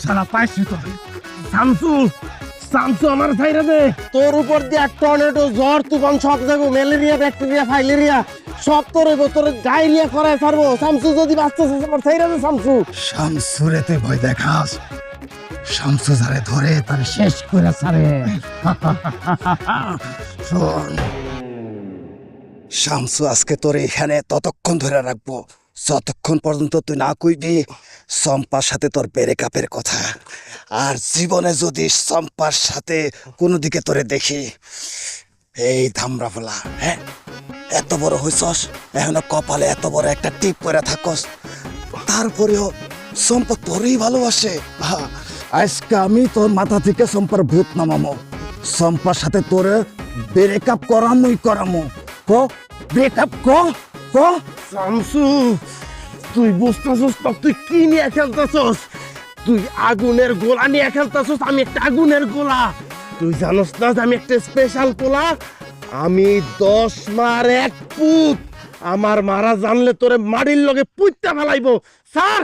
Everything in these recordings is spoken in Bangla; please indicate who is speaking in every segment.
Speaker 1: সারা পাইছি তো শামসু শামসু আমার ছাইরা দে। তোর উপর দিয়ে টর্নেডো ঝড় তুফান সব যাবো, ম্যালেরিয়া ব্যাকটেরিয়া ফাইলেরিয়া সব তোর তোর ডায়রিয়া করায় ছাড়বো। শামসু যদি বাঁচতেছিস আমার ছাইরা দে শামসু। শামসুরে তুই ভয় দেখাস, শামসু যারে ধরে তার শেষ করে ছাড়ে। শোন শামসু, আজকে তোর এখানে ততক্ষণ ধরে রাখবো যতক্ষণ পর্যন্ত তুই না কইবি সম্পার সাথে তোর ব্রেকআপের কথা। আর জীবনে যদি সম্পার সাথে কোনো দিকে তোরে দেখি, এই ধামরা ফোলা, হ্যাঁ এত বড় হইছস, এখনো কপালে এত বড় একটা টিপ করে থাকস, তারপরেও সম্পা তোরই ভালোবাসে। আজকে আমি তোর মাথা থেকে সম্পার ভূত নামামো, সম্পার সাথে তোরে ব্রেকআপ করামো। ব্রেকআপ ক শামসু, তুই বুঝতেছস না তুই কি নিয়ে খেলতেছস? তুই আগুনের গোলা নিয়ে খেলতেছস, আমি একটা আগুনের গোলা। তুই জানোস না যে আমি একটা স্পেশাল পোলা, আমি 10 মার এক পুত। আমার মারা জানলে তোরে মাটির লগে পুইত্তা ফেলাইবো স্যার।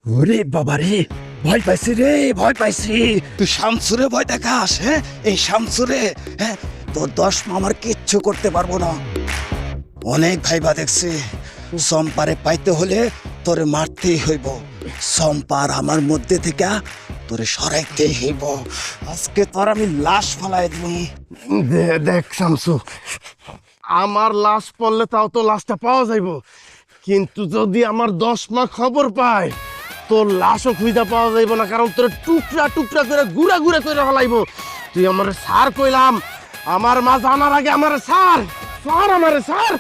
Speaker 1: ওরে বাবা রে, ভয় পাইছি রে, ভয় পাইছি। তুই শামসুরে ভয় দেখাস? হ্যাঁ এই শামসুরে, হ্যাঁ তোর 10 মা আমার কিচ্ছু করতে পারবো না। অনেক ভাইবা দেখছি, সম্পারে পাইতে হলে তোরে মারতেই হইব। সম্পার আমার মধ্যে থেকে তোরে সরাইতেই হইব। আজকে তোর আমি লাশ ফেলাই দিব। দেখ শামসু, আমার লাশ পড়লে তাও তো লাশটা পাওয়া যাইব, কিন্তু যদি আমার 10 মা খবর পায় তোর লাশও খুঁজা পাওয়া যাইব না, কারণ তোর টুকরা টুকরা করে গুড়া গুড়া করে ফেলাইব। তুই আমার সার কইলাম, আমার মা জানার আগে আমার সার সার আমার সার।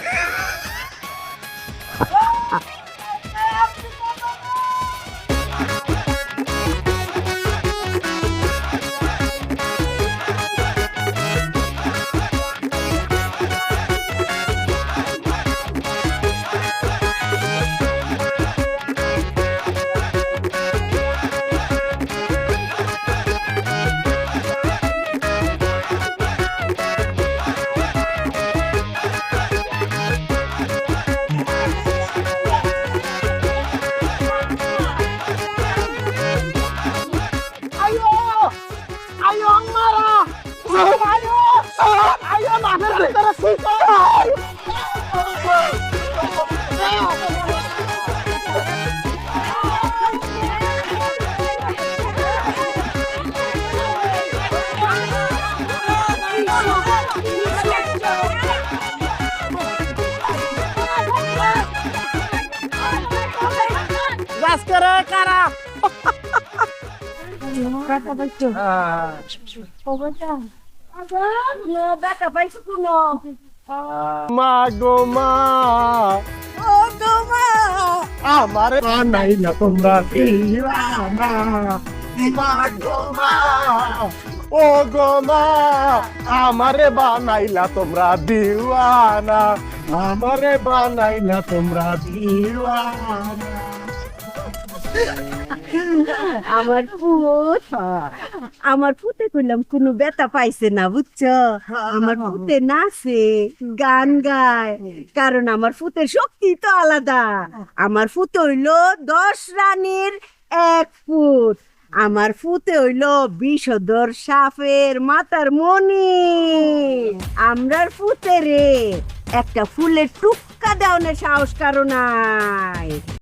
Speaker 1: মা গো মা, আমার নাই না তোমরা দিওয়ানা। মা গো মা, ও গো মা, আমারে বানাইলা তোমরা দিওয়ানা, আমারে বানাইলা তোমরা দিওয়ানা।
Speaker 2: আমার ফুতে কইলাম কোনো ব্যথা পাইছে না, বুঝছো? আমার ফুতে নাচে গান গায়, কারণ আমার ফুতের শক্তি তো আলাদা। আমার ফুতে হইলো 10 রানীর 1 পুত। আমার ফুতে হইলো বিষধর সাপের মাথার মনি। আমরার ফুতে রে একটা ফুলের টুক্কা দেওয়ানোর সাহস কারো নাই।